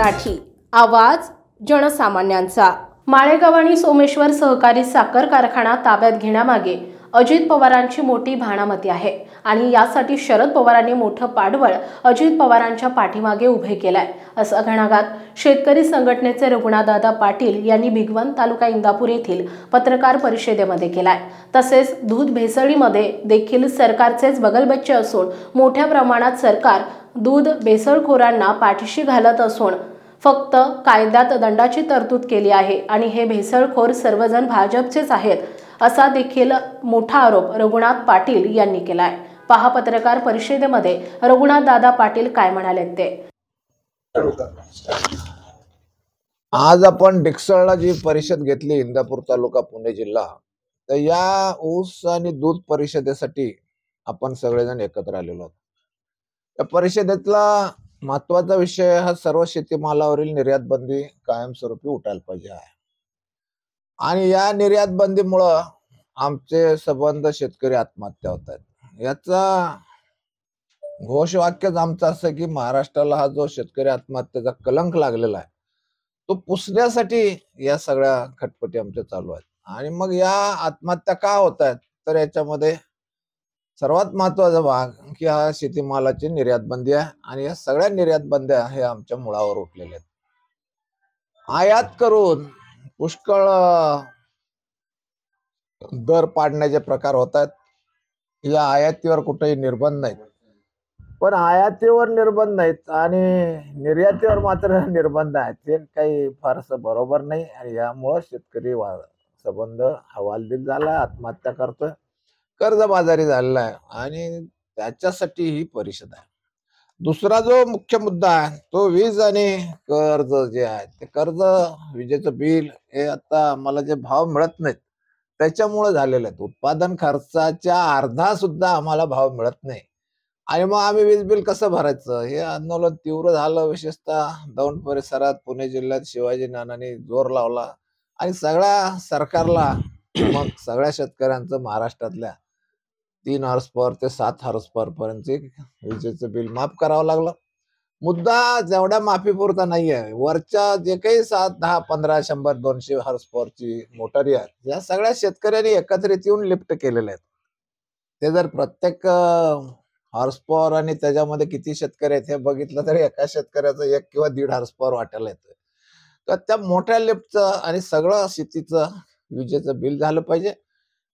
मराठी, आवाज जनसामान्यांचा। माळेगाव आणि सोमेश्वर सहकारी साखर कारखाना ताब्यात घेण्यामागे अजित पवारांची मोठी भाणामती आहे आणि यासाठी शरद पवारांनी मोठं पाठबळ अजित पवारांच्या पाठीमागे उभे केलंय, असा घणाघात शेतकरी संघटनेचे रघुनाथदादा पाटील यांनी भिगवण तालुका इंदापूर येथील पत्रकार परिषदेमध्ये केलाय। तसेच दूध भेसळीमध्ये देखील सरकारचेच बगलबच्चे असून मोठ्या प्रमाणात सरकार दूध भेसळखोरांना पाठीशी घालत असून फक्त कायद्यात दंडाची तरतूद केली आहे आणि हे भेसळखोर सर्वजण भाजपचेच आहेत, असा देखील मोठा आरोप रघुनाथ पाटील यांनी केलाय। पहा पत्रकार परिषदेमध्ये रघुनाथदादा पाटील काय म्हणाले ते। आज आपण डिक्सळला जी परिषद घेतली इंदापूर तालुका पुणे जिल्हा, तर या ऊस आणि दूध परिषदेसाठी आपण सगळेजण एकत्र आलेलो आहोत। या परिषदेतला महत्वाचा विषय हा सर्व शेतीमालावरील निर्यात बंदी कायमस्वरूपी उठायला पाहिजे आहे आणि या निर्यात बंदीमुळे आमचे संबंध शेतकरी आत्महत्या होत आहेत। याचा घोषवाक्यच आमचं असं की महाराष्ट्राला हा जो शेतकरी आत्महत्येचा कलंक लागलेला आहे तो पुसण्यासाठी या सगळ्या खटपटी आमच्या चालू आहेत। आणि मग या आत्महत्या का होत आहेत, तर याच्यामध्ये सर्वात महत्वाचा भाग की हा शेतीमालाची निर्यात बंदी आहे आणि या सगळ्या निर्यात बंद्या हे आमच्या मुळावर उठलेले आहेत। आयात करून पुष्कळ दर पाडण्याचे प्रकार होत आहेत। या आयातीवर कुठेही निर्बंध नाहीत, पण आयातीवर निर्बंध नाहीत आणि निर्यातीवर मात्र निर्बंध आहेत, ते काही फारसं बरोबर नाही आणि यामुळे शेतकरी संबंध हवालदिल झाला, आत्महत्या करतोय, कर्जबाजारी झालेला आहे आणि त्याच्यासाठी ही परिषद आहे। दुसरा जो मुख्य मुद्दा आहे तो वीज आणि कर्ज जे आहे, ते कर्ज विजेचं बिल हे आता आम्हाला जे भाव मिळत नाहीत त्याच्यामुळे झालेले आहेत। उत्पादन खर्चाच्या अर्धा सुद्धा आम्हाला भाव मिळत नाही आणि मग आम्ही वीज बिल कसं भरायचं, हे आंदोलन तीव्र झालं। विशेषतः दौंड परिसरात पुणे जिल्ह्यात शिवाजी नानांनी जोर लावला आणि सगळ्या सरकारला मग सगळ्या शेतकऱ्यांचं महाराष्ट्रातल्या 3 हॉर्स पॉवर ते 7 हॉर्स पॉवर पर्यंत विजेचं बिल माफ करावं लागलं। मुद्दा जेवढ्या माफीपुरता नाही आहे, वरच्या जे काही 7, 10, 15, 100, 200 हॉर्स पॉवरची मोटारी आहेत या सगळ्या शेतकऱ्यांनी एकत्रित येऊन लिफ्ट केलेले आहेत। ते जर प्रत्येक हॉर्स पॉवर आणि त्याच्यामध्ये किती शेतकरी आहेत हे बघितलं तरी एका शेतकऱ्याचं 1 किंवा 1.5 हॉर्स पॉवर वाटायला येतं। तर त्या मोठ्या लिफ्टचं आणि सगळं शेतीचं विजेचं बिल झालं पाहिजे।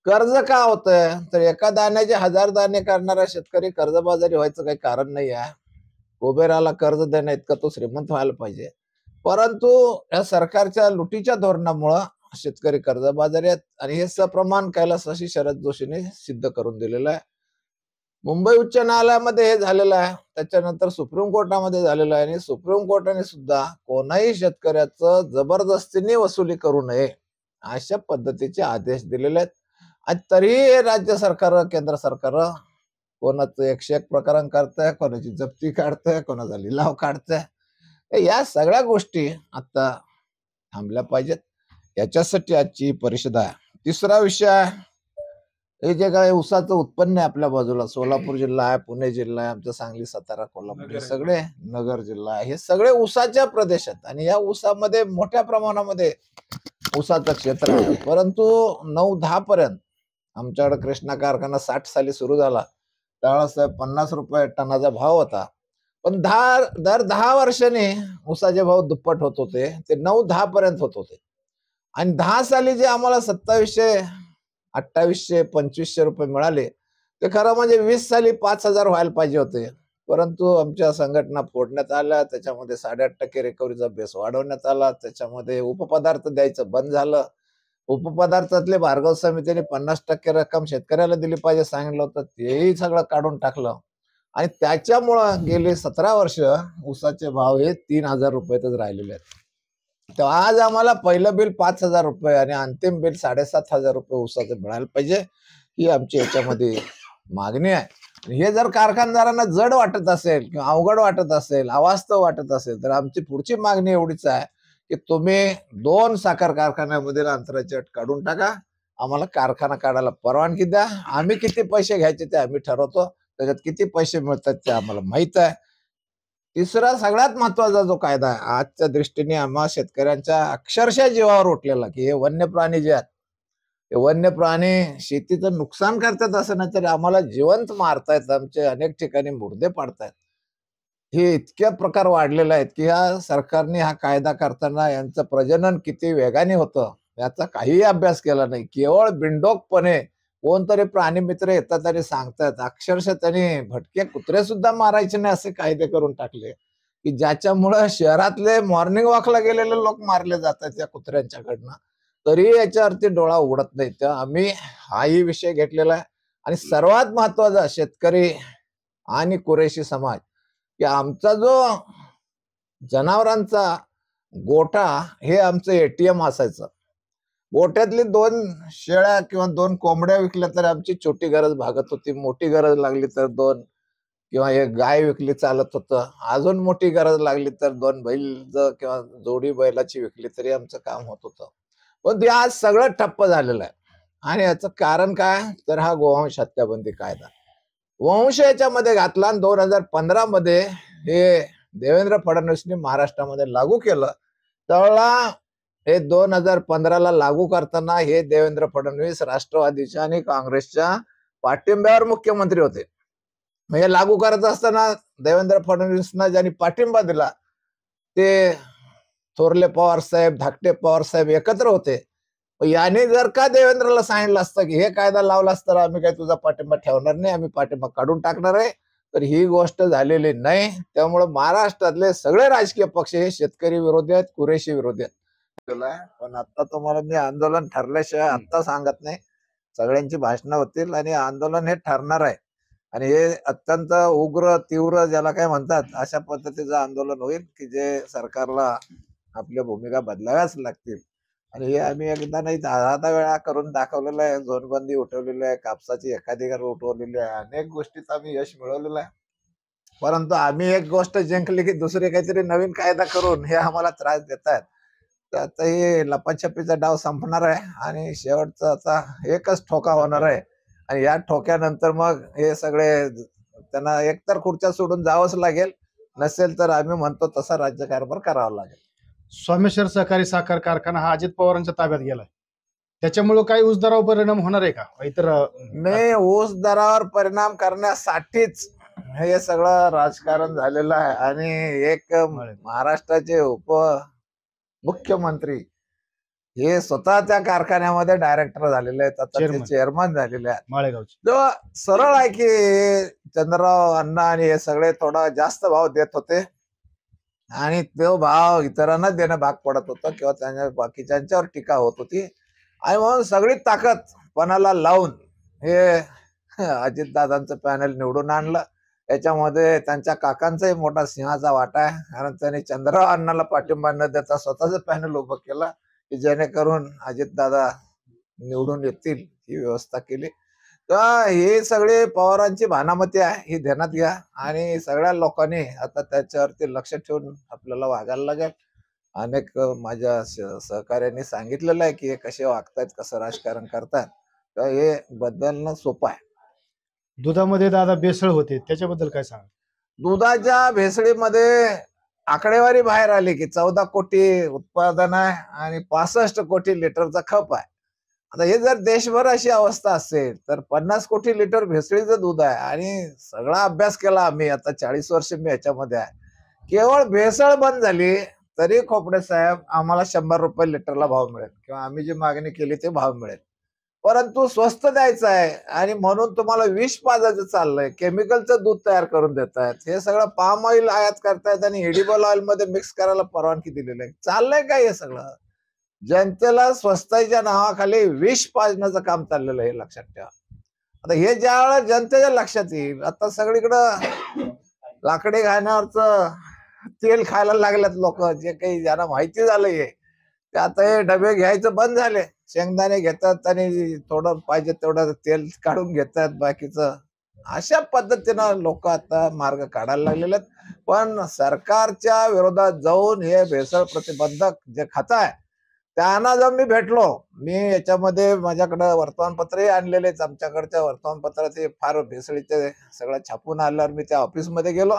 कर्ज का होतंय, तर एका दाण्याचे 1000 दाणे करणारा शेतकरी कर्जबाजारी व्हायचं काही कारण नाही आहे। कुबेराला कर्ज देणं इतकं तो श्रीमंत व्हायला पाहिजे, परंतु या सरकारच्या लुटीच्या धोरणामुळं शेतकरी कर्जबाजारी आहेत आणि हे सप्रमाण कैलासवासी शरद जोशीने सिद्ध करून दिलेलं आहे। मुंबई उच्च न्यायालयामध्ये हे झालेलं आहे, त्याच्यानंतर सुप्रीम कोर्टामध्ये झालेलं आहे आणि सुप्रीम कोर्टाने सुद्धा कोणाही शेतकऱ्याचं जबरदस्तीने वसुली करू नये अशा पद्धतीचे आदेश दिलेले आहेत। आणि तरीही राज्य सरकार केंद्र सरकार कोणाचं 101 प्रकरण करतंय, कोणाची जप्ती काढतंय, कोणाचा लिलाव काढतंय। या सगळ्या गोष्टी आता थांबल्या पाहिजेत, याच्यासाठी आजची परिषद आहे। तिसरा विषय आहे, हे जे काय ऊसाचं उत्पन्न आहे आपल्या बाजूला, सोलापूर जिल्हा आहे, पुणे जिल्हा आहे, आमचं सांगली, सातारा, कोल्हापूर, सगळे नगर जिल्हा आहे, हे सगळे ऊसाच्या प्रदेशात आणि या ऊसामध्ये मोठ्या प्रमाणामध्ये ऊसाचं क्षेत्र आहे। परंतु 9-10 पर्यंत आमच्याकडे कृष्णा कारखाना 60 साली सुरू झाला, त्यावेळेस 50 रुपये टनाचा भाव होता, पण दर 10 वर्षांनी ऊसाचे भाव दुप्पट होत होते, ते 9-10 पर्यंत होत होते आणि 10 साली जे आम्हाला 2700, 2800, 2500 रुपये मिळाले ते खरं म्हणजे 20 साली 5000 व्हायला पाहिजे होते, परंतु आमच्या संघटना फोडण्यात आल्या, त्याच्यामध्ये 8.5% रिकव्हरीचा बेस वाढवण्यात आला, त्याच्यामध्ये उपपदार्थ द्यायचं बंद झालं। उपपदार्थातले भार्गव समितीने 50% रक्कम शेतकऱ्याला दिली पाहिजे सांगितलं होतं, तेही सगळं काढून टाकलं आणि त्याच्यामुळं गेले 17 वर्ष ऊसाचे भाव हे 3000 रुपयातच राहिलेले आहेत। तर आज आम्हाला पहिलं बिल 5000 रुपये आणि अंतिम बिल 7500 रुपये ऊसाचे मिळायला पाहिजे, ही आमची याच्यामध्ये मागणी आहे। हे जर कारखानदारांना जड वाटत असेल किंवा अवघड वाटत असेल, अवास्तव वाटत असेल, तर आमची पुढची मागणी एवढीच आहे की तुम्ही 2 साखर कारखान्यामधील अंतराची अट काढून टाका, आम्हाला कारखाना काढायला परवानगी द्या, आम्ही किती पैसे घ्यायचे ते आम्ही ठरवतो, त्याच्यात किती पैसे मिळतात ते आम्हाला माहित आहे। तिसरा सगळ्यात महत्वाचा जो कायदा आहे आजच्या दृष्टीने आम्हा शेतकऱ्यांच्या अक्षरशः जीवावर उठलेला, की हे वन्य प्राणी जे आहेत, हे वन्य प्राणी शेतीचं नुकसान करतात असं नाही तर आम्हाला जिवंत मारतायत, आमचे अनेक ठिकाणी मुर्दे पाडतायत. हे इतक्या प्रकार वाढलेले आहेत, की ह्या सरकारने हा कायदा करताना यांचं प्रजनन किती वेगाने होतं याचा काहीही अभ्यास केला नाही. केवळ बिनडोकपणे कोणतरी प्राणी मित्र येतात आणि सांगतात. अक्षरशः त्यांनी भटके कुत्रे सुद्धा मारायचे नाही असे कायदे करून टाकले, की ज्याच्यामुळं शहरातले मॉर्निंग वॉकला गेलेले लोक मारले जातात या कुत्र्यांच्याकडनं. तरीही याच्यावरती डोळा उघडत नाही. तर आम्ही हाही विषय घेतलेला आहे आणि सर्वात महत्वाचा शेतकरी आणि कुरेशी समाज, की आमचा जो जनावरांचा गोठा हे आमचं एटीएम असायचं. गोठ्यातली 2 शेळ्या किंवा 2 कोंबड्या विकल्या तर आमची छोटी गरज भागत होती. मोठी गरज लागली तर 2 किंवा 1 गाय विकली चालत होतं. अजून मोठी गरज लागली तर 2 बैल किंवा जोडी बैलाची विकली तरी आमचं काम होत होतं. पण ते आज सगळं ठप्प झालेलं आहे. आणि याचं कारण काय? तर हा गोवंश हत्याबंदी कायदा. वंश याच्यामध्ये घातला आणि 2015 मध्ये हे देवेंद्र फडणवीसनी महाराष्ट्रामध्ये लागू केलं. त्यावेळेला हे 2015ला लागू करताना हे देवेंद्र फडणवीस राष्ट्रवादीच्या आणि काँग्रेसच्या पाठिंब्यावर मुख्यमंत्री होते. म्हणजे लागू करत असताना देवेंद्र फडणवीसना ज्यांनी पाठिंबा दिला ते थोरले पवार साहेब, धाकटे पवार साहेब एकत्र होते. याने जर का देवेंद्रला सांगितलं असतं की हे कायदा लावलास तर आम्ही काही तुझा पाठिंबा ठेवणार नाही, आम्ही पाठिंबा काढून टाकणार आहे, तर ही गोष्ट झालेली नाही. त्यामुळे महाराष्ट्रातले सगळे राजकीय पक्ष हे शेतकरी विरोधी आहेत, कुरेशी विरोधी आहेत. पण आता तुम्हाला मी आंदोलन ठरल्याशिवाय आता सांगत नाही. सगळ्यांची भाषणं होतील आणि आंदोलन हे ठरणार आहे आणि हे अत्यंत उग्र तीव्र ज्याला काय म्हणतात अशा पद्धतीचं आंदोलन होईल, की जे सरकारला आपल्या भूमिका बदलाव्याच लागतील. आणि हे आम्ही एकदा नाही 10 वेळा करून दाखवलेलं आहे. झोनबंदी उठवलेली आहे, कापसाची एकाधिकार उठवलेली आहे, अनेक गोष्टीत आम्ही यश मिळवलेलं आहे. परंतु आम्ही एक गोष्ट जिंकली की दुसरे काहीतरी नवीन कायदा करून हे आम्हाला त्रास देतात. तर आता हे लपाछपीचा डाव संपणार आहे आणि शेवटचा आता एकच ठोका होणार आहे आणि या ठोक्यानंतर मग हे सगळे त्यांना एकतर खुर्च्या सोडून जावंच लागेल, नसेल तर आम्ही म्हणतो तसा राज्यकारभार करावा लागेल. सोमेश्वर सहकारी साखर कारखाना हा अजित पवारांच्या ताब्यात गेलाय, त्याच्यामुळे काही ऊस दरावर परिणाम होणार आहे का? इतर नाही, ऊस दरावर परिणाम करण्यासाठीच हे सगळं राजकारण झालेलं आहे आणि एक महाराष्ट्राचे मुख्यमंत्री हे स्वतः त्या कारखान्यामध्ये डायरेक्टर झालेले आहेत, आता ते चेअरमन झालेले आहेत माळेगावचे. जो सरळ आहे की चंद्रराव अण्णा आणि हे सगळे थोडा जास्त भाव देत होते आणि तो भाव इतरांना देणं भाग पडत होतं किंवा त्यांच्या बाकीच्यांच्यावर टीका होत होती आणि म्हणून सगळी ताकद पणाला लावून हे अजितदादांचं पॅनल निवडून आणलं. याच्यामध्ये त्यांच्या काकांचाही मोठा सिंहाचा वाटा आहे, कारण त्यांनी चंद्रराव अण्णाला पाठिंबा न देता स्वतःच पॅनल उभं केलं की जेणेकरून अजितदादा निवडून येतील ही व्यवस्था केली. तर हे सगळे पवारांची भानामती आहे, ही ध्यानात घ्या आणि सगळ्या लोकांनी आता त्याच्यावरती लक्ष ठेवून आपल्याला वागायला लागेल. अनेक माझ्या सहकार्यांनी सांगितलेलं आहे की हे कसे वागतायत, कसं राजकारण करतात, तर हे बदलणं सोपं आहे. दुधामध्ये दादा भेसळ होते, त्याच्याबद्दल काय सांगा? दुधाच्या भेसळीमध्ये आकडेवारी बाहेर आली की 14 कोटी उत्पादन आहे आणि 65 कोटी लिटरचा खप आहे. आता हे जर देशभर अशी अवस्था असेल तर 50 कोटी लिटर भेसळीचं दूध आहे आणि सगळा अभ्यास केला आम्ही, आता 40 वर्ष मी याच्यामध्ये आहे. केवळ भेसळ बंद झाली तरी खोपडे साहेब आम्हाला 100 रुपये लिटरला भाव मिळेल किंवा आम्ही जी मागणी केली ते भाव मिळेल. परंतु स्वस्त द्यायचं आहे आणि म्हणून तुम्हाला विष पाजायचं चाललंय, केमिकलचं दूध तयार करून देत आहेत, हे सगळं पाम ऑइल आयात करतायत आणि एडिबल ऑइल मध्ये मिक्स करायला परवानगी दिलेली आहे. चाललंय काय हे सगळं? जनतेला स्वस्ताच्या नावाखाली विष पाजण्याचं काम चाललेलं आहे, हे लक्षात ठेवा. आता हे ज्या वेळेला जनतेच्या लक्षात येईल, आता सगळीकडं लाकडी घाण्यावरच तेल खायला लागलेत लोक, जे काही ज्यांना माहिती झालंय ते आता हे डबे घ्यायचं बंद झाले. शेंगदाणे घेतात आणि थोडं पाहिजे तेवढं तेल काढून घेतात, बाकीचं अशा पद्धतीनं लोक आता मार्ग काढायला लागलेले आहेत. पण सरकारच्या विरोधात जाऊन हे भेसळ प्रतिबंधक जे खातं आहे त्यांना जर मी भेटलो, मी याच्यामध्ये माझ्याकडं वर्तमानपत्रही आणलेलेच, आमच्याकडच्या वर्तमानपत्रात हे फार भेसळीचे सगळं छापून आल्यावर मी त्या ऑफिसमध्ये गेलो.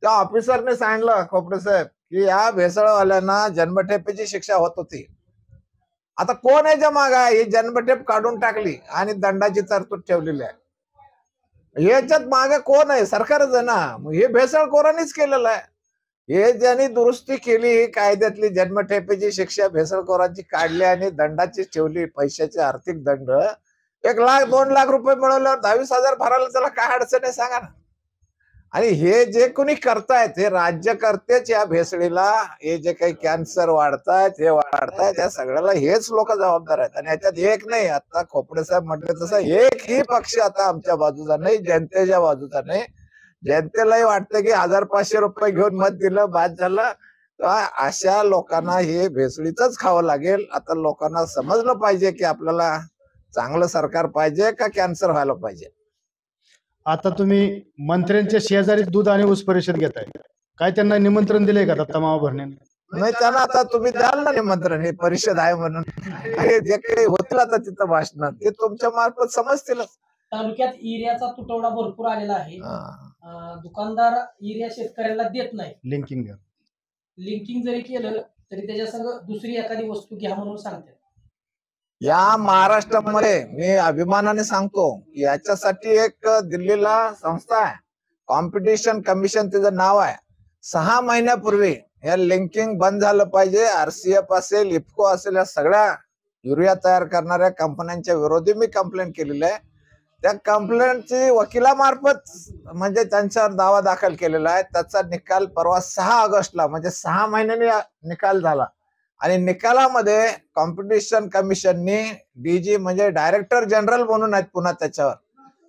त्या ऑफिसरने सांगितलं खोपडे साहेब की या भेसळवाल्यांना जन्मठेपेची शिक्षा होत होती. आता कोण याच्या माग आहे? ही जन्मठेप काढून टाकली आणि दंडाची तरतूद ठेवलेली आहे. याच्यात मागे कोण आहे? सरकारच आहे ना. हे भेसळखोरांनीच केलेलं आहे. हे ज्यांनी दुरुस्ती केली कायद्यातली जन्मठेपेची शिक्षा भेसळखोरांची काढली आणि दंडाची ठेवली, पैशाचे आर्थिक दंड 1 लाख 2 लाख रुपये मिळवल्यावर 22,000 भरायला त्याला काय अडचण आहे सांगा ना. आणि हे जे कोणी करतायत हे राज्यकर्तेच या भेसळीला, हे जे काही कॅन्सर वाढतायत हे वाढतायत त्या सगळ्याला हेच लोक जबाबदार आहेत. आणि याच्यात एक नाही, आता खोपडे साहेब म्हटले तसं एकही पक्ष आता आमच्या बाजूचा नाही, जनतेच्या बाजूचा नाही. जनतेलाही वाटतं की 1000-500 रुपये घेऊन मत दिलं बाद झालं. अशा लोकांना हे भेसळीच खावं लागेल. आता लोकांना समजलं पाहिजे की आपल्याला चांगलं सरकार पाहिजे का कॅन्सर व्हायला पाहिजे. आता तुम्ही मंत्र्यांच्या शेजारी दूध आणि ऊस परिषद घेताय, काय त्यांना निमंत्रण दिलंय का दत्ता मामा भरणेंनी? नाही, त्यांना आता तुम्ही द्याल ना निमंत्रण, हे परिषद आहे म्हणून. हे जे काही होतील आता तिथं भाषण ते तुमच्या मार्फत समजतीलच. तालुक्यात युरियाचा तुटवडा भरपूर आलेला आहे. दुकानदार युरिया शेतकऱ्याला देत नाही. लिंकिंग जरी केलं तरी त्याच्या संग दुसरी एखादी वस्तू घ्या म्हणून सांगतात. या महाराष्ट्रामध्ये मी अभिमानाने सांगतो की याच्यासाठी एक दिल्लीला संस्था आहे, कॉम्पिटिशन कमिशन तिचं नाव आहे. 6 महिन्यापूर्वी हे लिंकिंग बंद झालं पाहिजे. RCF असेल, इफ्को असेल, या सगळ्या युरिया तयार करणाऱ्या कंपन्यांच्या विरोधी मी कंप्लेंट केलेली आहे. त्या कंप्लेंटची वकिलामार्फत म्हणजे त्यांच्यावर दावा दाखल केलेला आहे. त्याचा निकाल परवा 6 ऑगस्टला म्हणजे 6 महिन्यांनी निकाल झाला. आणि निकालामध्ये कॉम्पिटिशन कमिशननी DG म्हणजे डायरेक्टर जनरल म्हणून आहेत पुन्हा त्याच्यावर,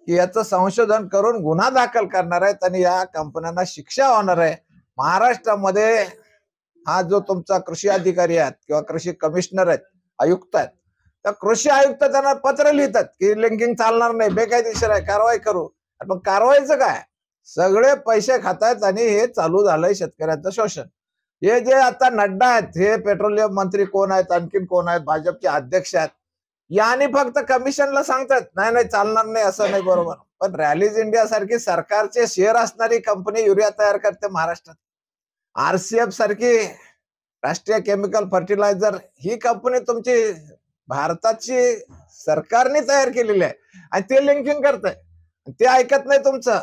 की याचं संशोधन करून गुन्हा दाखल करणार आहेत आणि या कंपन्यांना शिक्षा होणार आहे. महाराष्ट्रामध्ये हा जो तुमचा कृषी अधिकारी आहेत किंवा कृषी कमिशनर आहेत, आयुक्त आहेत, तर कृषी आयुक्त त्यांना पत्र लिहितात की लिंकिंग चालणार नाही, बेकायदेशीर आहे, कारवाई करू. पण कारवाईचं काय? सगळे पैसे खातायत आणि हे चालू झालंय शेतकऱ्यांचं शोषण. हे जे आता नड्डा आहेत, हे पेट्रोलियम मंत्री कोण आहेत, आणखीन कोण आहेत, भाजपचे अध्यक्ष आहेत, यांनी फक्त कमिशनला सांगतात नाही नाही चालणार नाही, असं नाही बरोबर. पण रॅलीज इंडिया सारखी सरकारचे शेअर असणारी कंपनी युरिया तयार करते महाराष्ट्रात. RCF सारखी राष्ट्रीय केमिकल फर्टिलायझर ही कंपनी तुमची भारताची सरकारने तयार केलेली आहे आणि ते लिंकिंग करताय, ते ऐकत नाही तुमचं.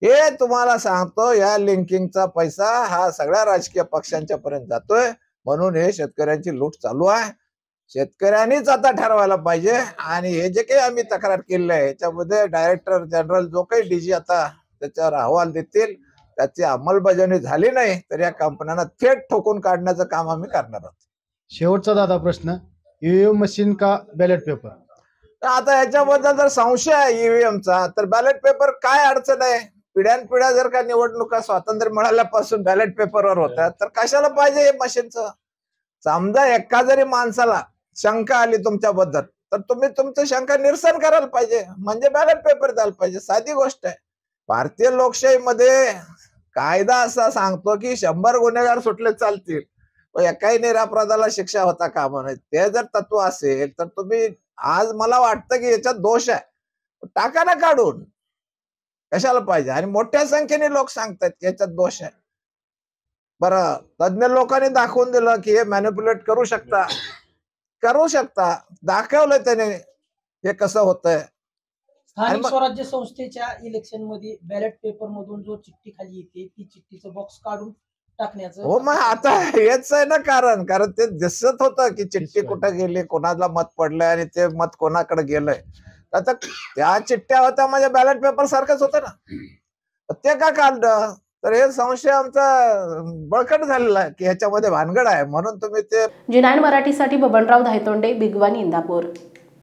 हे तुम्हाला सांगतो, या लिंकिंगचा पैसा हा सगळ्या राजकीय पक्षांच्या पर्यंत जातोय. म्हणून हे शेतकऱ्यांची लूट चालू आहे. शेतकऱ्यांनीच आता ठरवायला पाहिजे. आणि हे जे काही आम्ही तक्रार केलेली आहे याच्यामध्ये डायरेक्टर जनरल जो काही DG आता त्याच्यावर अहवाल देतील, त्याची अंमलबजावणी झाली नाही तर या कंपन्यांना थेट ठोकून काढण्याचं काम आम्ही करणार आहोत. शेवटचा दादा प्रश्न, EVM मशीन का बॅलेट पेपर? आता याच्याबद्दल जर संशय आहे EVMचा तर बॅलेट पेपर काय अडचण आहे? पिढ्यानपिढ्या जर का निवडणुका स्वातंत्र्य मिळाल्यापासून बॅलेट पेपरवर होत्या तर कशाला पाहिजे हे मशीनचं? समजा एका जरी माणसाला शंका आली तुमच्याबद्दल तर तुम्ही तुमचं शंका निरसन करायला पाहिजे, म्हणजे बॅलेट पेपर द्यायला पाहिजे. साधी गोष्ट आहे. भारतीय लोकशाहीमध्ये कायदा असा सांगतो की 100 गुन्हेगार सुटले चालतील, एकाही निरपराधाला शिक्षा होता कामा नये. ते जर तत्व असेल तर तुम्ही, आज मला वाटतं की याच्यात दोष आहे, टाका ना काढून, कशाला पाहिजे? आणि मोठ्या संख्येने लोक सांगतात की याच्यात दोष आहे. बरं, तज्ञ लोकांनी दाखवून दिलं की हे मॅनिप्युलेट करू शकता, दाखवलं त्याने हे कसं होतंय. स्थानिक स्वराज्य संस्थेच्या इलेक्शन मध्ये बॅलेट पेपर मधून जो चिठ्ठी खाली येते ती चिठ्ठीचं बॉक्स काढून टाकण्याचं. हो, मग आता हेच आहे ना कारण ते दिसत होतं की चिठ्ठी कुठं गेली, कोणाला मत पडलंय आणि ते मत कोणाकडे गेलंय. आता त्या चिठ्ठ्या होत्या म्हणजे बॅलेट पेपर सारखंच होतं ना, ते का काढलं? तर हे संशय आमचा बळकट झालेला आहे की ह्याच्यामध्ये भानगड आहे. म्हणून तुम्ही ते G9 मराठीसाठी बबनराव धायतोंडे, बिग वन, इंदापूर.